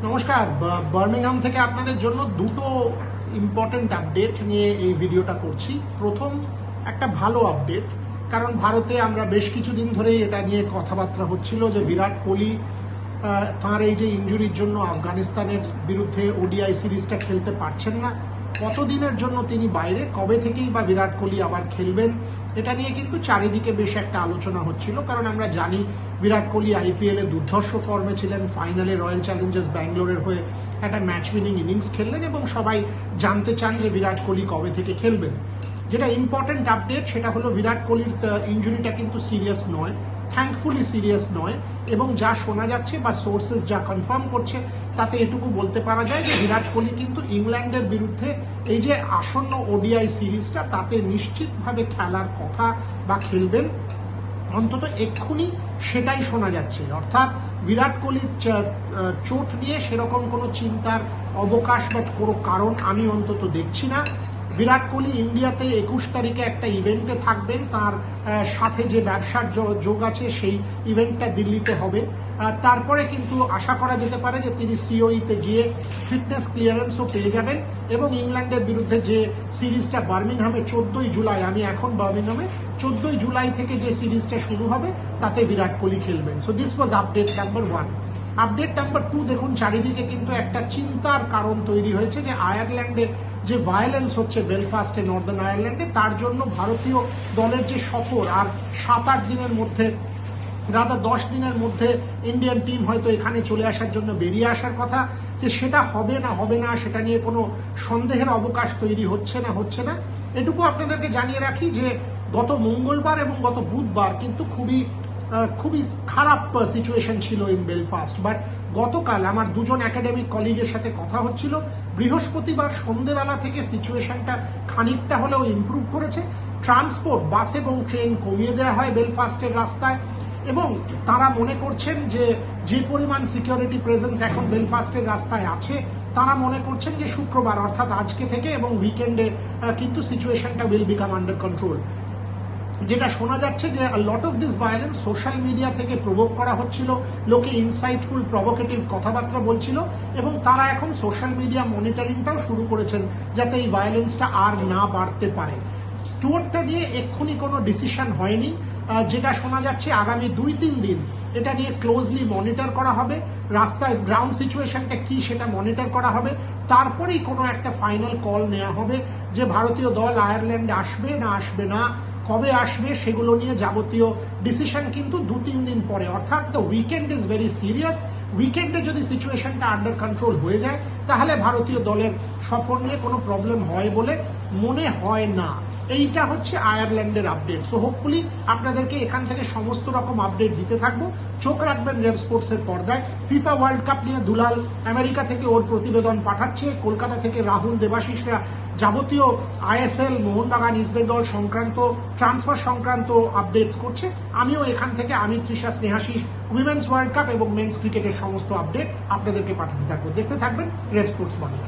নমস্কার, বার্মিংহাম থেকে আপনাদের জন্য দুটো ইম্পর্টেন্ট আপডেট নিয়ে এই ভিডিওটা করছি। প্রথম একটা ভালো আপডেট, কারণ ভারতে আমরা বেশ কিছুদিন ধরেই এটা নিয়ে কথাবার্তা হচ্ছিল যে বিরাট কোহলি তার এই যে ইনজুরির জন্য আফগানিস্তানের বিরুদ্ধে ওডিআই সিরিজটা খেলতে পারছেন না, কতদিনের জন্য তিনি বাইরে, কবে থেকেই বা বিরাট কোহলি আবার খেলবেন, এটা নিয়ে কিন্তু চারিদিকে বেশ একটা আলোচনা হচ্ছিল। কারণ আমরা জানি বিরাট কোহলি আইপিএল এ দুর্ধর্ষ ফর্মে ছিলেন, ফাইনালে রয়্যাল চ্যালেঞ্জার্স ব্যাঙ্গালোরের হয়ে একটা ম্যাচ উইনিং ইনিংস খেললেন এবং সবাই জানতে চান যে বিরাট কোহলি কবে থেকে খেলবেন। যেটা ইম্পর্টেন্ট আপডেট সেটা হলো বিরাট কোহলির ইনজুরিটা কিন্তু সিরিয়াস নয়, থ্যাঙ্কফুলি সিরিয়াস নয়, এবং যা শোনা যাচ্ছে বা সোর্সেস যা কনফার্ম করছে তাতে এটুকু বলতে পারা যায় যে বিরাট কোহলি কিন্তু ইংল্যান্ডের বিরুদ্ধে এই যে আসন্ন ওডিআই সিরিজটা তাতে নিশ্চিতভাবে খেলার কথা বা খেলবেন, অন্তত এক্ষুনি সেটাই শোনা যাচ্ছে। অর্থাৎ বিরাট কোহলির চোট নিয়ে সেরকম কোনো চিন্তার অবকাশ বা কোনো কারণ আমি অন্তত দেখছি না। বিরাট কোহলি ইন্ডিয়াতে 21 তারিখে একটা ইভেন্টে থাকবেন, তার সাথে যে ব্যবসার যোগ আছে সেই ইভেন্টটা দিল্লিতে হবে। তারপরে কিন্তু আশা করা যেতে পারে যে তিনি সিওইতে গিয়ে ফিটনেস ক্লিয়ারেন্সও পেয়ে যাবেন এবং ইংল্যান্ডের বিরুদ্ধে যে সিরিজটা বার্মিংহামে 14ই জুলাই, আমি এখন বার্মিংহামে 14ই জুলাই থেকে যে সিরিজটা শুরু হবে তাতে বিরাট কোহলি খেলবেন। So this was update number 1। Update number 2, দেখুন চারিদিকে কিন্তু একটা চিন্তার কারণ তৈরি হয়েছে যে আয়ারল্যান্ডে যে ভায়োলেন্স হচ্ছে বেলফাস্টে, নর্দার্ন আয়ারল্যান্ডে, তার জন্য ভারতীয় দলের যে সফর আর 7-8 দিনের মধ্যে, রাদা 10 দিনের মধ্যে ইন্ডিয়ান টিম হয়তো এখানে চলে আসার জন্য বেরিয়ে আসার কথা, যে সেটা হবে না সেটা নিয়ে কোনো সন্দেহের অবকাশ তৈরি হচ্ছে না। এটুকু আপনাদেরকে জানিয়ে রাখি যে গত মঙ্গলবার এবং গত বুধবার কিন্তু খুবই খারাপ সিচুয়েশন ছিল ইন বেলফাস্ট। বাট গতকাল আমার দুজন একাডেমিক কলিগের সাথে কথা হচ্ছিল, বৃহস্পতিবার সন্ধ্যেবেলা থেকে সিচুয়েশনটা খানিকটা হলেও ইমপ্রুভ করেছে। ট্রান্সপোর্ট, বাস এবং ট্রেন কমিয়ে দেওয়া হয় বেলফাস্টের রাস্তায়, এবং তারা মনে করছেন যে পরিমাণ সিকিউরিটি প্রেজেন্স এখন বেলফাস্টের রাস্তায় আছে, তারা মনে করছেন যে শুক্রবার অর্থাৎ আজকে থেকে এবং উইকেন্ডে কিন্তু সিচুয়েশনটা উইল বিকাম আন্ডার কন্ট্রোল। যেটা শোনা যাচ্ছে যে lot of this violence social media থেকে প্রভোগ করা হচ্ছিল, লোকে ইনসাইটফুল প্রভোকেটিভ কথাবার্তা বলছিল এবং তারা এখন সোশ্যাল মিডিয়া মনিটরিংটাও শুরু করেছেন যাতে এই ভায়োলেন্সটা আর না বাড়তে পারে। স্টুয়ার্টটা নিয়ে এক্ষুনি কোনো ডিসিশন হয়নি, যেটা শোনা যাচ্ছে আগামী 2-3 দিন এটা নিয়ে ক্লোজলি মনিটর করা হবে, রাস্তায় গ্রাউন্ড সিচুয়েশনটা কি সেটা মনিটর করা হবে, তারপরেই কোনো একটা ফাইনাল কল নেওয়া হবে যে ভারতীয় দল আয়ারল্যান্ডে আসবে না, কবে আসবে সেগুলো নিয়ে যাবতীয় ডিসিশন কিন্তু 2-3 দিন পরে, অর্থাৎ the weekend is very serious. উইকেন্ডে যদি সিচুয়েশনটা আন্ডার কন্ট্রোল হয়ে যায় তাহলে ভারতীয় দলের সফর নিয়ে কোনো প্রবলেম হয় বলে মনে হয় না। এইটা হচ্ছে আয়ারল্যান্ডের আপডেট। সো হোপফুলি আপনাদেরকে এখান থেকে সমস্ত রকম আপডেট দিতে থাকবো। চোখ রাখবেন রেভ স্পোর্টসের পর্দায়। ফিফা ওয়ার্ল্ড কাপ নিয়ে দুলাল আমেরিকা থেকে ওর প্রতিবেদন পাঠাচ্ছে, কলকাতা থেকে রাহুল দেবাশিসরা যাবতীয় আইএসএল, মোহনবাগান, ইস্টবেঙ্গল সংক্রান্ত, ট্রান্সফার সংক্রান্ত আপডেটস করছে। আমিও এখান থেকে আমি Trisha Snehashis women's world cup এবং মেন্স ক্রিকেটের সমস্ত আপডেট আপনাদেরকে পাঠাতে থাকবো। দেখতে থাকবেন রেভ স্পোর্টস বাংলা।